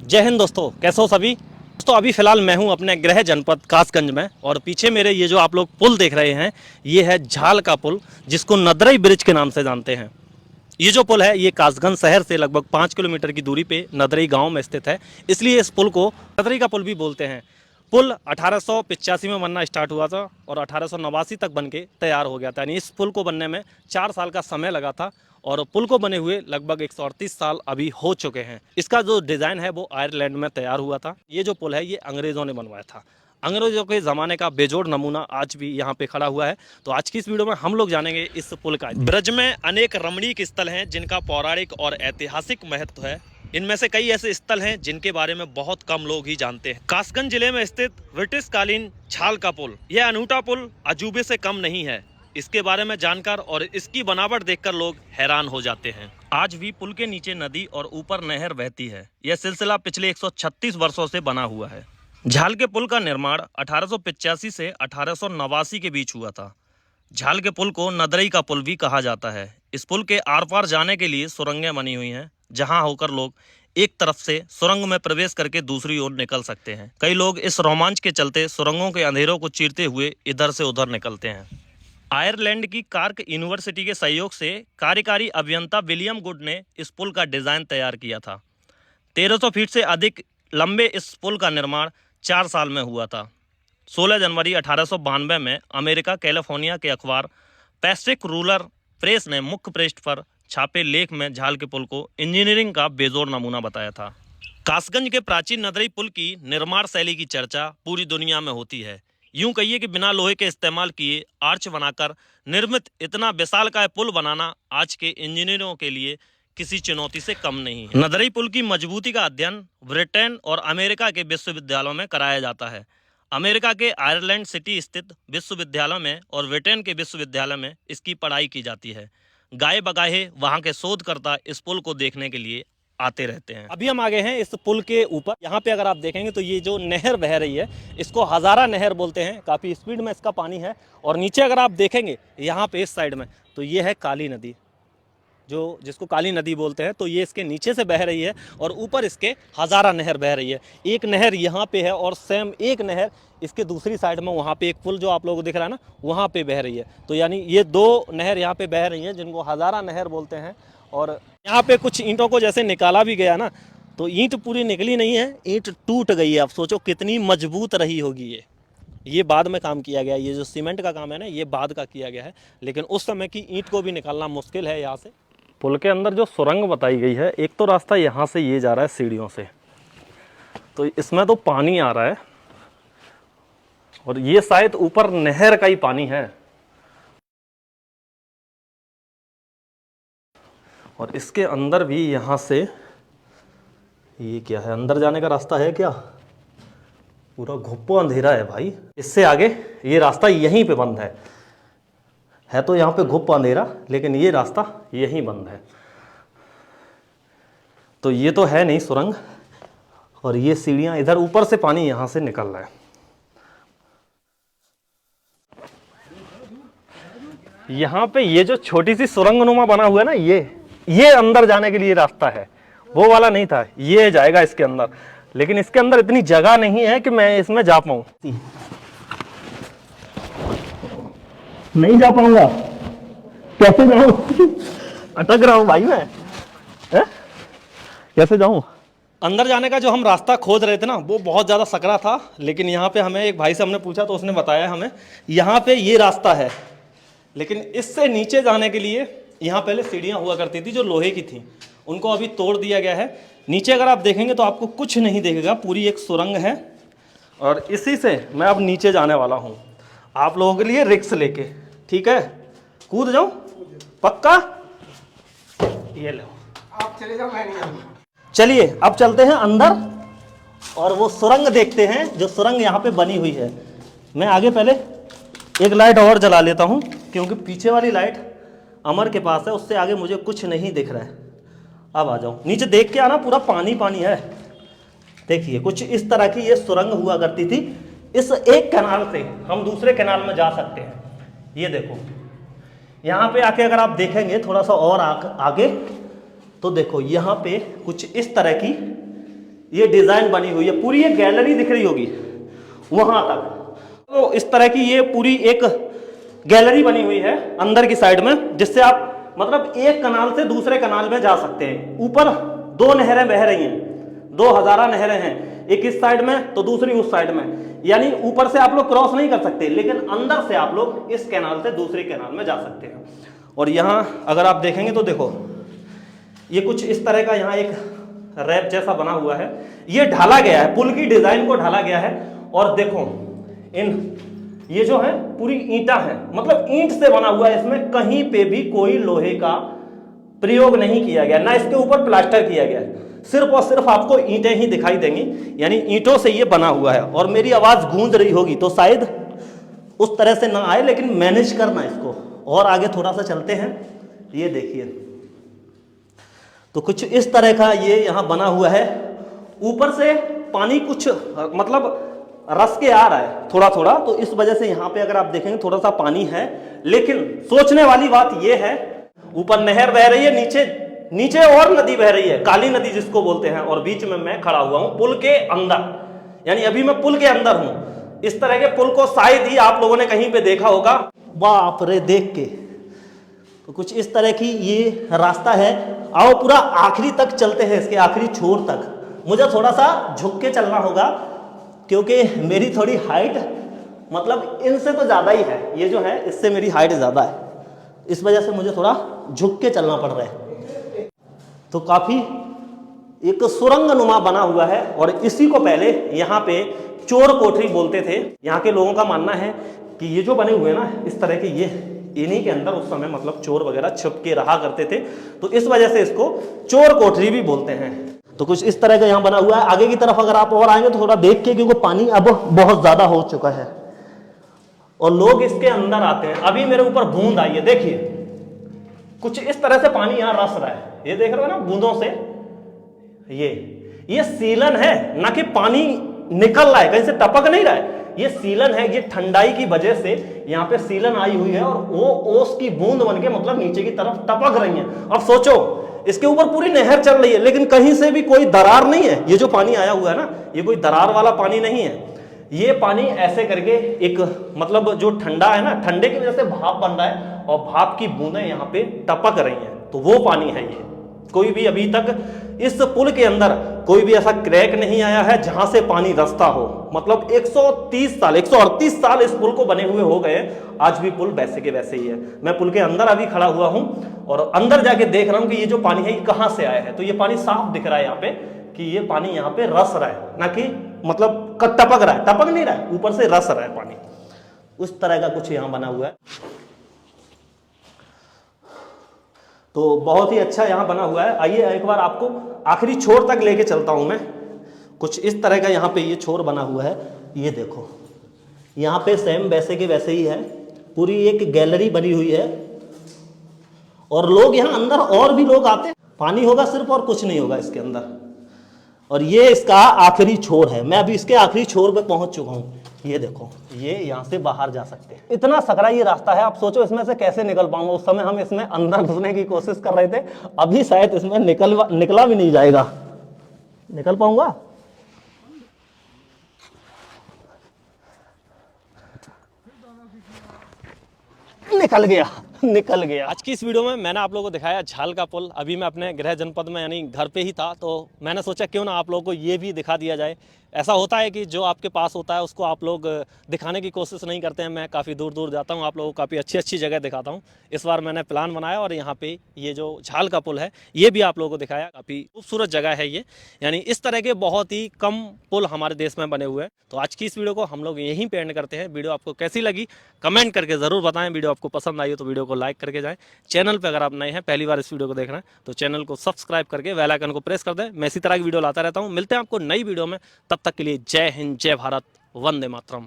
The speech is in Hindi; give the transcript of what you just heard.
जय हिंद दोस्तों, कैसे हो सभी दोस्तों। अभी फ़िलहाल मैं हूं अपने गृह जनपद कासगंज में और पीछे मेरे ये जो आप लोग पुल देख रहे हैं ये है झाल का पुल, जिसको नदरई ब्रिज के नाम से जानते हैं। ये जो पुल है ये कासगंज शहर से लगभग 5 किलोमीटर की दूरी पे नदरई गांव में स्थित है, इसलिए इस पुल को नदरई का पुल भी बोलते हैं। पुल 1885 में बनना स्टार्ट हुआ था और 1889 तक बन के तैयार हो गया था। यानी इस पुल को बनने में 4 साल का समय लगा था और पुल को बने हुए लगभग 138 साल अभी हो चुके हैं। इसका जो डिज़ाइन है वो आयरलैंड में तैयार हुआ था। ये जो पुल है ये अंग्रेज़ों ने बनवाया था। अंग्रेजों के ज़माने का बेजोड़ नमूना आज भी यहाँ पे खड़ा हुआ है। तो आज की इस वीडियो में हम लोग जानेंगे इस पुल का। ब्रज में अनेक रमणीक स्थल हैं जिनका पौराणिक और ऐतिहासिक महत्व है। इनमें से कई ऐसे स्थल हैं जिनके बारे में बहुत कम लोग ही जानते हैं। कासगंज जिले में स्थित ब्रिटिश कालीन झाल का पुल, यह अनूठा पुल अजूबे से कम नहीं है। इसके बारे में जानकर और इसकी बनावट देखकर लोग हैरान हो जाते हैं। आज भी पुल के नीचे नदी और ऊपर नहर बहती है। यह सिलसिला पिछले 136 वर्षों से बना हुआ है। झाल के पुल का निर्माण 1885 से 1889 के बीच हुआ था। झाल के पुल को नदरई का पुल भी कहा जाता है। इस पुल के आर पार जाने के लिए सुरंगें बनी हुई हैं, जहां होकर लोग एक तरफ से सुरंग में प्रवेश करके दूसरी ओर निकल सकते हैं। कई लोग इस रोमांच के चलते सुरंगों के अंधेरों को चीरते हुए इधर से उधर निकलते हैं। आयरलैंड की कार्क यूनिवर्सिटी के सहयोग से कार्यकारी अभियंता विलियम गुड ने इस पुल का डिजाइन तैयार किया था। 1300 फीट से अधिक लंबे इस पुल का निर्माण 4 साल में हुआ था। 16 जनवरी 1892 में अमेरिका कैलिफोर्निया के अखबार पैसिफिक रूरल प्रेस ने मुख्य पृष्ठ पर छापे लेख में झाल के पुल को इंजीनियरिंग का बेजोड़ नमूना बताया था। कासगंज के प्राचीन नदरई पुल की निर्माण शैली की चर्चा पूरी दुनिया में होती है। यूं कहिए कि बिना लोहे के इस्तेमाल किए आर्च बनाकर निर्मित इतना विशालकाय पुल बनाना आज के इंजीनियरों के लिए किसी चुनौती से कम नहीं है। नदरई पुल की मजबूती का अध्ययन ब्रिटेन और अमेरिका के विश्वविद्यालयों में कराया जाता है। अमेरिका के आयरलैंड सिटी स्थित विश्वविद्यालय में और ब्रिटेन के विश्वविद्यालय में इसकी पढ़ाई की जाती है। गाए बगाए वहाँ के शोधकर्ता इस पुल को देखने के लिए आते रहते हैं। अभी हम आ गए हैं इस पुल के ऊपर। यहाँ पे अगर आप देखेंगे तो ये जो नहर बह रही है इसको हज़ारा नहर बोलते हैं। काफ़ी स्पीड में इसका पानी है और नीचे अगर आप देखेंगे यहाँ पे इस साइड में तो ये है काली नदी, जो जिसको काली नदी बोलते हैं। तो ये इसके नीचे से बह रही है और ऊपर इसके हज़ारा नहर बह रही है। एक नहर यहाँ पे है और सेम एक नहर इसके दूसरी साइड में वहाँ पे एक पुल जो आप लोगों को दिख रहा है ना वहाँ पे बह रही है। तो यानी ये 2 नहर यहाँ पे बह रही हैं जिनको हज़ारा नहर बोलते हैं। और यहाँ पे कुछ ईंटों को जैसे निकाला भी गया ना तो ईंट पूरी निकली नहीं है, ईंट टूट गई है। आप सोचो कितनी मजबूत रही होगी ये बाद में काम किया गया। ये जो सीमेंट का काम है ना ये बाद का किया गया है, लेकिन उस समय की ईंट को भी निकालना मुश्किल है यहाँ से। पुल के अंदर जो सुरंग बताई गई है, एक तो रास्ता यहाँ से ये जा रहा है सीढ़ियों से, तो इसमें तो पानी आ रहा है और ये शायद ऊपर नहर का ही पानी है। और इसके अंदर भी यहाँ से ये क्या है, अंदर जाने का रास्ता है क्या? पूरा घुप्पो अंधेरा है भाई। इससे आगे ये रास्ता यहीं पे बंद है तो यहाँ पे घुप्पो अंधेरा, लेकिन ये रास्ता यहीं बंद है। तो ये तो है नहीं सुरंग, और ये सीढ़ियाँ इधर ऊपर से पानी यहाँ से निकल रहा है। यहाँ पे ये जो छोटी सी सुरंगनुमा बना हुआ है ना ये अंदर जाने के लिए रास्ता है। वो वाला नहीं था, ये जाएगा इसके अंदर, लेकिन इसके अंदर इतनी जगह नहीं है कि मैं इसमें जा पाऊँ। नहीं जा पाऊंगा, कैसे जाऊं? अटक रहा हूं भाई मैं, कैसे जाऊं? अंदर जाने का जो हम रास्ता खोज रहे थे ना वो बहुत ज़्यादा सकरा था, लेकिन यहाँ पे हमें एक भाई से हमने पूछा तो उसने बताया हमें यहाँ पे ये रास्ता है, लेकिन इससे नीचे जाने के लिए यहाँ पहले सीढ़ियाँ हुआ करती थी जो लोहे की थी, उनको अभी तोड़ दिया गया है। नीचे अगर आप देखेंगे तो आपको कुछ नहीं दिखेगा, पूरी एक सुरंग है और इसी से मैं अब नीचे जाने वाला हूँ आप लोगों के लिए रिक्स लेके। ठीक है, कूद जाऊं? पक्का? ये लो, आप चले जाओ, मैं नहीं आऊंगा। चलिए अब चलते हैं अंदर और वो सुरंग देखते हैं जो सुरंग यहाँ पे बनी हुई है। मैं आगे पहले एक लाइट और जला लेता हूँ क्योंकि पीछे वाली लाइट अमर के पास है, उससे आगे मुझे कुछ नहीं दिख रहा है। अब आ जाओ, नीचे देख के आना, पूरा पानी पानी है। देखिए कुछ इस तरह की ये सुरंग हुआ करती थी। इस एक कैनाल से हम दूसरे कैनाल में जा सकते हैं। ये देखो यहाँ पे आके अगर आप देखेंगे थोड़ा सा और आगे तो देखो यहाँ पे कुछ इस तरह की ये डिजाइन बनी हुई है, पूरी एक गैलरी दिख रही होगी वहां तक। तो इस तरह की ये पूरी एक गैलरी बनी हुई है अंदर की साइड में, जिससे आप मतलब एक कनाल से दूसरे कनाल में जा सकते हैं। ऊपर 2 नहरें बह रही हैं, 2 हजारा नहरें हैं, एक इस साइड में तो दूसरी उस साइड में, यानी ऊपर से आप लोग क्रॉस नहीं कर सकते, लेकिन अंदर से आप लोग इस कैनाल से दूसरे कैनाल में जा सकते हैं। और यहाँ अगर आप देखेंगे तो देखो ये कुछ इस तरह का यहाँ एक रैप जैसा बना हुआ है, ये ढाला गया है, पुल की डिजाइन को ढाला गया है। और देखो ये जो है पूरी ईंटा है, मतलब ईंट से बना हुआ है, इसमें कहीं पे भी कोई लोहे का प्रयोग नहीं किया गया, ना इसके ऊपर प्लास्टर किया गया है, सिर्फ और सिर्फ आपको ईंटें ही दिखाई देंगी, यानी ईंटों से ये बना हुआ है। और मेरी आवाज गूंज रही होगी तो शायद उस तरह से ना आए, लेकिन मैनेज करना इसको। और आगे थोड़ा सा चलते हैं, ये देखिए तो कुछ इस तरह का ये यहां बना हुआ है। ऊपर से पानी कुछ मतलब रस के आ रहा है थोड़ा थोड़ा, तो इस वजह से यहां पे अगर आप देखेंगे थोड़ा सा पानी है। लेकिन सोचने वाली बात ये है, ऊपर नहर बह रही है, नीचे और नदी बह रही है, काली नदी जिसको बोलते हैं, और बीच में मैं खड़ा हुआ हूं पुल के अंदर, यानी अभी मैं पुल के अंदर हूं। इस तरह के पुल को शायद ही आप लोगों ने कहीं पे देखा होगा। बाप रे, देख के तो कुछ इस तरह की ये रास्ता है। आओ पूरा आखिरी तक चलते हैं, इसके आखिरी छोर तक। मुझे थोड़ा सा झुक के चलना होगा क्योंकि मेरी थोड़ी हाइट मतलब इनसे तो ज़्यादा ही है, ये जो है इससे मेरी हाइट ज़्यादा है, इस वजह से मुझे थोड़ा झुक के चलना पड़ रहा है। तो काफ़ी एक सुरंग नुमा बना हुआ है, और इसी को पहले यहाँ पे चोर कोठरी बोलते थे। यहाँ के लोगों का मानना है कि ये जो बने हुए ना इस तरह के, ये इन्हीं के अंदर उस समय मतलब चोर वगैरह छुप के रहा करते थे, तो इस वजह से इसको चोर कोठरी भी बोलते हैं। तो कुछ इस तरह का यहाँ बना हुआ है। आगे की तरफ अगर आप और आएंगे तो थोड़ा देख के, क्योंकि पानी अब बहुत ज्यादा हो चुका है और लोग इसके अंदर आते हैं। अभी मेरे ऊपर बूंद आई है, देखिए कुछ इस तरह से पानी यहाँ रस रहा है, ये देख रहे हो ना बूंदों से। ये सीलन है, ना कि पानी निकल रहा है, कहीं से टपक नहीं रहा है, ये सीलन है। ये ठंडाई की वजह से यहाँ पे सीलन आई हुई है, और वो ओस की बूंद बन के मतलब नीचे की तरफ टपक रही है। अब सोचो इसके ऊपर पूरी नहर चल रही है, लेकिन कहीं से भी कोई दरार नहीं है। ये जो पानी आया हुआ है ना, ये कोई दरार वाला पानी नहीं है। ये पानी ऐसे करके एक मतलब जो ठंडा है ना, ठंडे की वजह से भाप बन रहा है, और भाप की बूंदें यहाँ पे टपक रही हैं, तो वो पानी है ये। कोई भी अभी तक इस पुल के अंदर कोई भी ऐसा क्रैक नहीं आया है जहां से पानी रास्ता हो। मतलब 130 साल 138 साल इस पुल को बने हुए हो गए, आज भी पुल वैसे के वैसे ही है। मैं पुल के अंदर अभी खड़ा हुआ हूं और अंदर जाके देख रहा हूं कि ये जो पानी है ये कहां से आया है। तो ये पानी साफ दिख रहा है यहाँ पे कि ये पानी यहाँ पे रस रहा है, ना कि मतलब टपक रहा है, टपक नहीं रहा है, ऊपर से रस रहा है पानी। उस तरह का कुछ यहाँ बना हुआ है। तो बहुत ही अच्छा यहाँ बना हुआ है। आइए एक बार आपको आखिरी छोर तक लेके चलता हूं मैं। कुछ इस तरह का यहाँ पे ये छोर बना हुआ है, ये देखो यहाँ पे सेम वैसे के वैसे ही है, पूरी एक गैलरी बनी हुई है, और लोग यहाँ अंदर और भी लोग आते हैं। पानी होगा सिर्फ और कुछ नहीं होगा इसके अंदर। और ये इसका आखिरी छोर है, मैं अभी इसके आखिरी छोर पे पहुंच चुका हूँ। ये देखो, ये यहाँ से बाहर जा सकते हैं। इतना सकरा ये रास्ता है, आप सोचो इसमें से कैसे निकल पाऊंगा। उस समय हम इसमें अंदर घुसने की कोशिश कर रहे थे, अभी शायद इसमें निकला भी नहीं जाएगा। निकल पाऊंगा? निकल गया। आज की इस वीडियो में मैंने आप लोगों को दिखाया झाल का पुल। अभी मैं अपने गृह जनपद में यानी घर पे ही था, तो मैंने सोचा क्यों ना आप लोगों को ये भी दिखा दिया जाए। ऐसा होता है कि जो आपके पास होता है उसको आप लोग दिखाने की कोशिश नहीं करते हैं। मैं काफ़ी दूर दूर जाता हूँ, आप लोगों को काफ़ी अच्छी अच्छी जगह दिखाता हूँ। इस बार मैंने प्लान बनाया और यहाँ पे ये जो झाल का पुल है ये भी आप लोगों को दिखाया। काफ़ी खूबसूरत जगह है ये, यानी इस तरह के बहुत ही कम पुल हमारे देश में बने हुए हैं। तो आज की इस वीडियो को हम लोग यहीं पे एंड करते हैं। वीडियो आपको कैसी लगी कमेंट करके ज़रूर बताएं। वीडियो आपको पसंद आई हो तो वीडियो को लाइक करके जाएं। चैनल पे अगर आप नए हैं, पहली बार इस वीडियो को देख रहे हैं, तो चैनल को सब्सक्राइब करके बेल आइकन को प्रेस कर दें। मैं इसी तरह की वीडियो लाता रहता हूँ। मिलते हैं आपको नई वीडियो में, तब तक के लिए जय हिंद, जय भारत, वंदे मातरम।